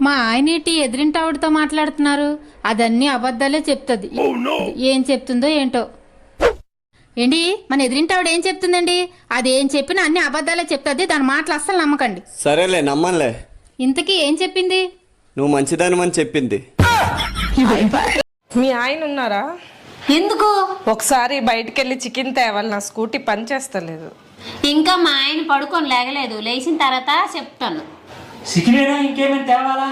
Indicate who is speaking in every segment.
Speaker 1: మా ఆయనేటి ఎదిరింటి ఆవిడతో మాట్లాడుతున్నారు. అదన్నీ అబద్ధాలే చెప్తుంది. ఏం చెప్తుందో ఏంటో. ఏంటి మన ఎదిరింటి ఆవిడ ఏం చెప్తుందండి? అదేం చెప్పినా అన్ని అబద్ధాలే చెప్తుంది. దాని మాటలు అస్సలు నమ్మకండి.
Speaker 2: సరేలే నమ్మనులే.
Speaker 1: ఇంతకీ ఏం చెప్పింది?
Speaker 2: నువ్వు మంచిదానివని చెప్పింది.
Speaker 3: మీ ఆయన ఉన్నారా?
Speaker 4: ఎందుకు?
Speaker 3: ఒకసారి బయటికి వెళ్ళి చికెన్ తేవాలి, నా స్కూటీ పని చేస్తలేదు.
Speaker 4: ఇంకా మా ఆయన పడుకొని లేగలేదు, లేచిన తర్వాత చెప్తాను.
Speaker 5: చికెనేనా ఇంకేమైనా తేవాలా?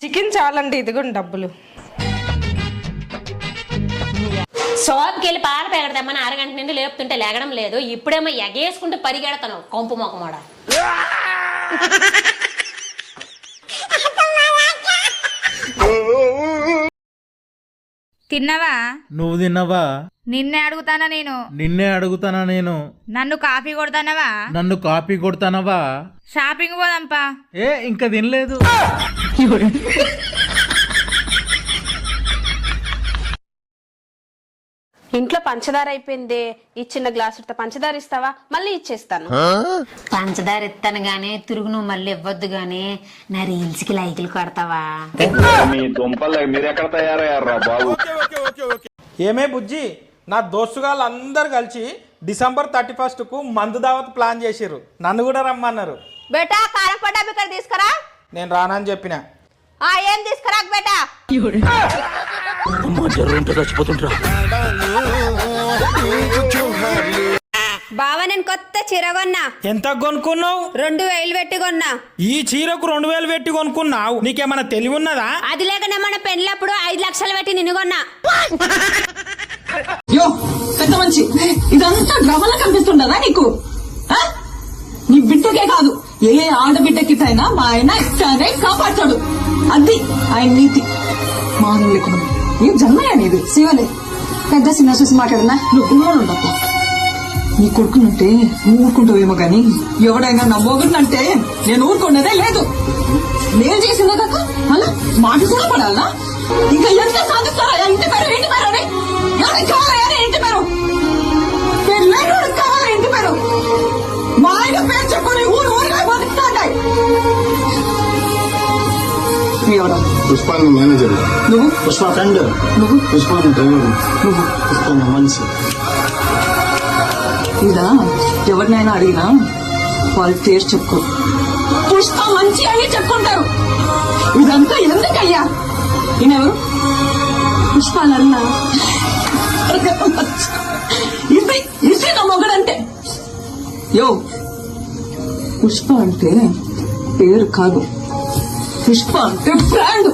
Speaker 3: చికెన్ చాలండి, ఇదిగోండి డబ్బులు.
Speaker 4: షాప్కి వెళ్ళి పాలు పెగడతామని అరగంట నుండి లేపుతుంటే లేగడం లేదు. ఇప్పుడేమో ఎగేసుకుంటూ పరిగెడతాను కొంపు మొక్కమాడ.
Speaker 6: తిన్నావా?
Speaker 7: నువ్వు తిన్నావా?
Speaker 6: నిన్నే అడుగుతానా నేను.
Speaker 7: నిన్నే అడుగుతానా నేను.
Speaker 6: నన్ను కాఫీ కొడతానవా?
Speaker 7: నన్ను కాపీ కొడతానవా?
Speaker 6: షాపింగ్ పోదాంపా.
Speaker 7: ఇంకా తినలేదు.
Speaker 8: ఇంట్లో పంచదార అయిపోయింది. ఈ చిన్న గ్లాసుతో పంచదార ఇస్తావా? మళ్ళీ ఇచ్చేస్తాను.
Speaker 4: పంచదార ఇస్తాను గానీ తిరుగు నువ్వు మళ్ళీ ఇవ్వద్దు గానీ నా రీల్స్ కి లైకులు కొడతావా?
Speaker 9: మీరెక్కడ తయారయ్యారా బాబు?
Speaker 10: ఏమే బుజ్జి, నా దోస్తుగాళ్ళు అందరు కలిసి December 31 కు మందు దావత్ ప్లాన్ చేసిర్రు. నన్ను కూడా రమ్మన్నారు.
Speaker 8: బేటా కారం పడ్డా ఇక్కడ తీసుకురా.
Speaker 10: నేను రానని చెప్పిన.
Speaker 8: ఏం తీసుకురా బేటా. బావా నేను కొత్త చీర కొన్నా.
Speaker 10: ఎంత కొనుక్కున్నావు?
Speaker 8: 2000 పెట్టి కొన్నా.
Speaker 10: ఈ చీరకు 2000 పెట్టి కొనుక్కున్నావు? నీకేమైనా తెలివి ఉన్నదా?
Speaker 8: అది లేకనే మన పెళ్ళప్పుడు 5 లక్షలు పెట్టి నిన్ను కొన్నా.
Speaker 11: పెద్ద మంచి ఇదంతా డ్రామాలా కనిపిస్తుండదా నీకు? నీ బిడ్డకే కాదు, ఏ ఆడబిడ్డకిటైనా మా ఆయన ఇట్లానే కాపాడతాడు. అది ఆయన నీతి. మానవులు లేకుండా ఏం జన్మయ్యా నీది? శివలే పెద్ద సినిమా చూసి మాట్లాడినా నువ్వు గుణాలు ఉండవు. నీ కొడుకునంటే నువ్వు ఊరుకుంటావేమో గాని ఎవడైనా నా మొగుడినంటే నేను ఊరుకున్నదే లేదు. నేను చేసిందే కాక అలా మాట కూడా పడాలనా? ఇంకా ఎంత సాధిస్తారా? ఇంటి పేరు ఇంటి పేరు అని కావాలని ఇంటి పేరు కావాలా? ఇంటి పేరు మా ఆయన పేరు చెప్పుకొని ఊరు ఊరిగా బతుకుతాయి.
Speaker 9: పుష్పాన్ని మేనేజర్,
Speaker 11: నువ్వు
Speaker 9: పుష్ప ఫ్రెండ్,
Speaker 11: నువ్వు
Speaker 9: పుష్పాన్ని డ్రైవర్,
Speaker 11: నువ్వు
Speaker 9: పుష్పాన్ని మనిషి.
Speaker 11: ఇలా ఎవరినైనా అడిగినా వాళ్ళు పేరు చెప్పుకో పుష్ప మంచి అని చెప్పుకుంటారు. ఇదంతా ఎందుకయ్యా? ఈయనెవరు? పుష్పాలన్నా ఇది నా మొగడంటే. యో పుష్ప అంటే పేరు కాదు, పుష్ప అంటే బ్రాండ్.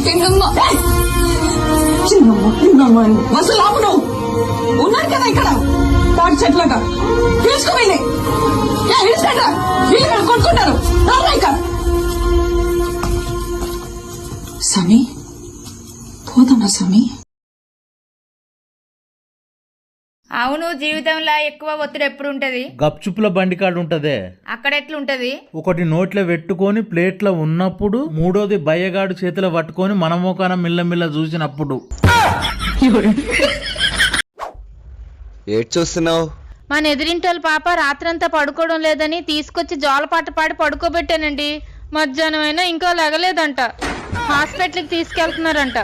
Speaker 11: చిన్నమ్మ అసలు ఆపు. నువ్వు ఉన్నారు కదా ఇక్కడ తాటి చెట్లగా తీసుకుపోయి వీళ్ళు కొనుక్కుంటారు. సమీ పోదామా సమీ?
Speaker 6: అవును, జీవితంలో ఎక్కువ ఒత్తిడి ఎప్పుడు ఉంటది?
Speaker 7: గప్చుప్పుల బండి కాడు ఉంటదే.
Speaker 6: అక్కడ ఎట్లుంటది?
Speaker 7: ఒకటి నోట్లో పెట్టుకొని ప్లేట్లో ఉన్నప్పుడు, మూడోది బయ్యగాడు చేతిలో పట్టుకొని మన మోకాన మిల్లమిల్ల చూసినప్పుడు.
Speaker 2: ఏడ్ చూస్తున్నావు?
Speaker 1: మన ఎదిరింటి వాళ్ళ పాప రాత్రంతా పడుకోవడం లేదని తీసుకొచ్చి జోలపాట పాడి పడుకోబెట్టానండి. మధ్యాహ్నం అయినా ఇంకా లెగలేదంట. హాస్పిటల్కి తీసుకెళ్తున్నారంట.